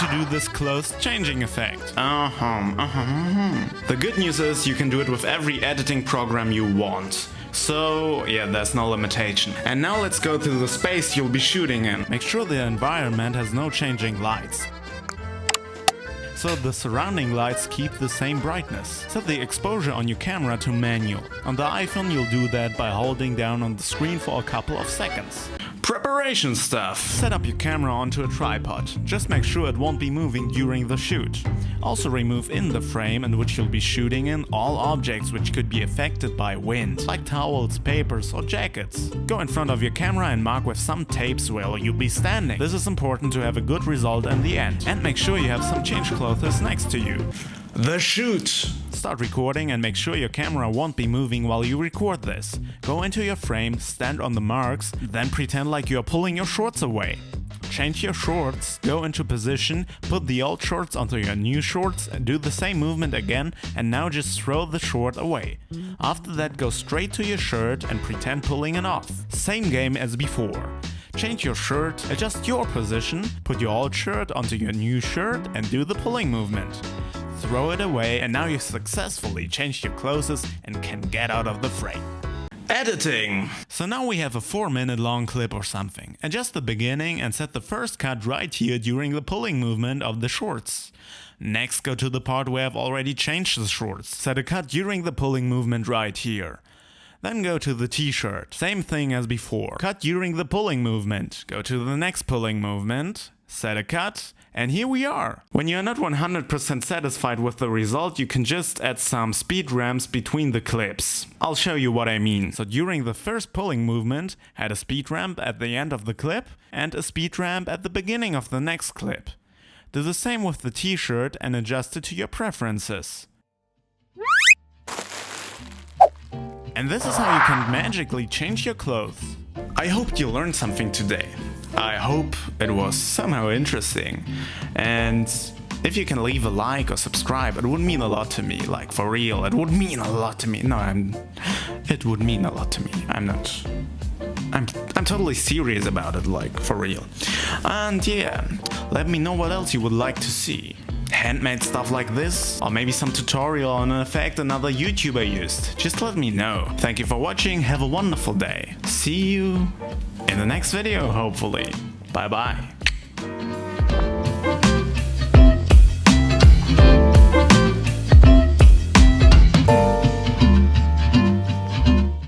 to do this clothes changing effect. The good news is you can do it with every editing program you want. So yeah, there's no limitation. And now let's go to the space you'll be shooting in. Make sure the environment has no changing lights, so the surrounding lights keep the same brightness. Set the exposure on your camera to manual. On the iPhone you'll do that by holding down on the screen for a couple of seconds. Preparation stuff. Set up your camera onto a tripod. Just make sure it won't be moving during the shoot. Also remove in the frame in which you'll be shooting in all objects which could be affected by wind, like towels, papers or jackets. Go in front of your camera and mark with some tapes where you'll be standing. This is important to have a good result in the end. And make sure you have some change clothes next to you. The shoot. Start recording and make sure your camera won't be moving while you record this. Go into your frame, stand on the marks, then pretend like you're pulling your shorts away. Change your shorts, go into position, put the old shorts onto your new shorts, do the same movement again, and now just throw the short away. After that, go straight to your shirt and pretend pulling it off. Same game as before. Change your shirt, adjust your position, put your old shirt onto your new shirt and do the pulling movement. Throw it away and now you successfully changed your clothes and can get out of the frame. Editing! So now we have a 4-minute long clip or something. Adjust the beginning and set the first cut right here during the pulling movement of the shorts. Next, go to the part where I've already changed the shorts. Set a cut during the pulling movement right here. Then go to the t-shirt. Same thing as before. Cut during the pulling movement. Go to the next pulling movement. Set a cut. And here we are. When you're not 100% satisfied with the result, you can just add some speed ramps between the clips. I'll show you what I mean. So during the first pulling movement, add a speed ramp at the end of the clip and a speed ramp at the beginning of the next clip. Do the same with the t-shirt and adjust it to your preferences. And this is how you can magically change your clothes. I hope you learned something today. I hope it was somehow interesting. And if you can leave a like or subscribe, it would mean a lot to me. Like, for real, it would mean a lot to me. No, it would mean a lot to me. I'm totally serious about it, like, for real. And yeah, let me know what else you would like to see. Handmade stuff like this, or maybe some tutorial on an effect another YouTuber used. Just let me know. Thank you for watching, have a wonderful day. See you in the next video, hopefully. Bye bye.